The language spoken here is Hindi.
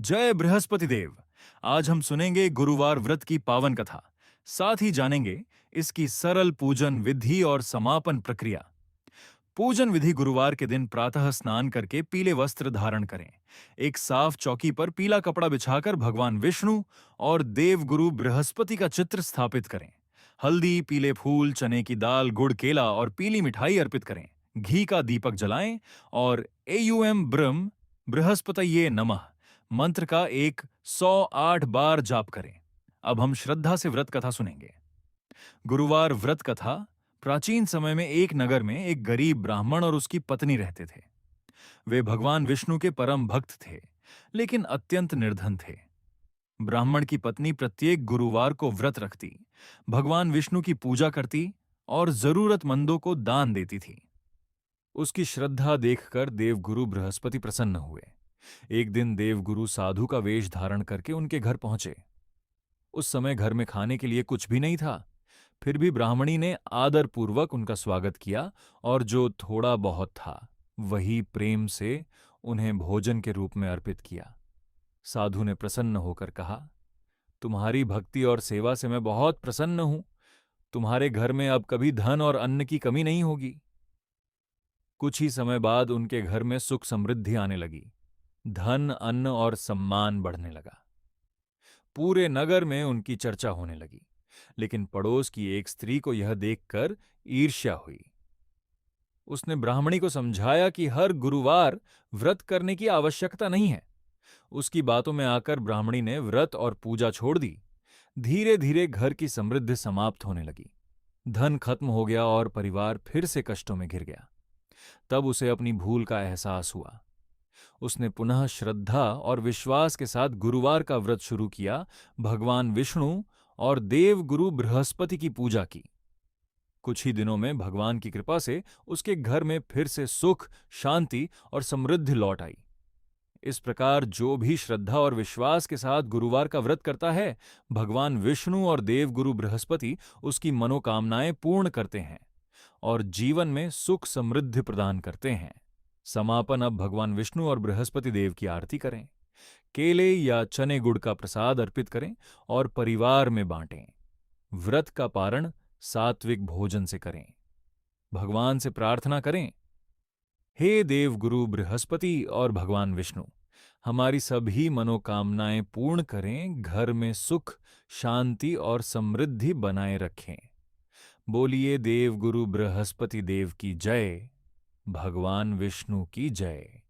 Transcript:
जय बृहस्पति देव। आज हम सुनेंगे गुरुवार व्रत की पावन कथा। साथ ही जानेंगे इसकी सरल पूजन विधि और समापन प्रक्रिया। पूजन विधि: गुरुवार के दिन प्रातः स्नान करके पीले वस्त्र धारण करें। एक साफ चौकी पर पीला कपड़ा बिछाकर भगवान विष्णु और देव गुरु बृहस्पति का चित्र स्थापित करें। हल्दी, पीले फूल, चने की दाल, गुड़, केला और पीली मिठाई अर्पित करें। घी का दीपक जलाएं और एयूएम ब्रह्म बृहस्पतये नमः मंत्र का 108 बार जाप करें। अब हम श्रद्धा से व्रत कथा सुनेंगे। गुरुवार व्रत कथा: प्राचीन समय में एक नगर में एक गरीब ब्राह्मण और उसकी पत्नी रहते थे। वे भगवान विष्णु के परम भक्त थे, लेकिन अत्यंत निर्धन थे। ब्राह्मण की पत्नी प्रत्येक गुरुवार को व्रत रखती, भगवान विष्णु की पूजा करती और जरूरतमंदों को दान देती थी। उसकी श्रद्धा देखकर देवगुरु बृहस्पति प्रसन्न हुए। एक दिन देवगुरु साधु का वेश धारण करके उनके घर पहुंचे। उस समय घर में खाने के लिए कुछ भी नहीं था। फिर भी ब्राह्मणी ने आदरपूर्वक उनका स्वागत किया और जो थोड़ा बहुत था वही प्रेम से उन्हें भोजन के रूप में अर्पित किया। साधु ने प्रसन्न होकर कहा, तुम्हारी भक्ति और सेवा से मैं बहुत प्रसन्न हूं। तुम्हारे घर में अब कभी धन और अन्न की कमी नहीं होगी। कुछ ही समय बाद उनके घर में सुख समृद्धि आने लगी। धन, अन्न और सम्मान बढ़ने लगा। पूरे नगर में उनकी चर्चा होने लगी। लेकिन पड़ोस की एक स्त्री को यह देखकर ईर्ष्या हुई। उसने ब्राह्मणी को समझाया कि हर गुरुवार व्रत करने की आवश्यकता नहीं है। उसकी बातों में आकर ब्राह्मणी ने व्रत और पूजा छोड़ दी। धीरे धीरे घर की समृद्धि समाप्त होने लगी। धन खत्म हो गया और परिवार फिर से कष्टों में घिर गया। तब उसे अपनी भूल का एहसास हुआ। उसने पुनः श्रद्धा और विश्वास के साथ गुरुवार का व्रत शुरू किया, भगवान विष्णु और देव गुरु बृहस्पति की पूजा की। कुछ ही दिनों में भगवान की कृपा से उसके घर में फिर से सुख, शांति और समृद्धि लौट आई। इस प्रकार जो भी श्रद्धा और विश्वास के साथ गुरुवार का व्रत करता है, भगवान विष्णु और देव गुरु बृहस्पति उसकी मनोकामनाएं पूर्ण करते हैं और जीवन में सुख समृद्धि प्रदान करते हैं। समापन: अब भगवान विष्णु और बृहस्पति देव की आरती करें। केले या चने गुड़ का प्रसाद अर्पित करें और परिवार में बांटें। व्रत का पारण सात्विक भोजन से करें। भगवान से प्रार्थना करें, हे देव गुरु बृहस्पति और भगवान विष्णु, हमारी सभी मनोकामनाएं पूर्ण करें, घर में सुख, शांति और समृद्धि बनाए रखें। बोलिए देव गुरु बृहस्पति देव की जय, भगवान विष्णु की जय।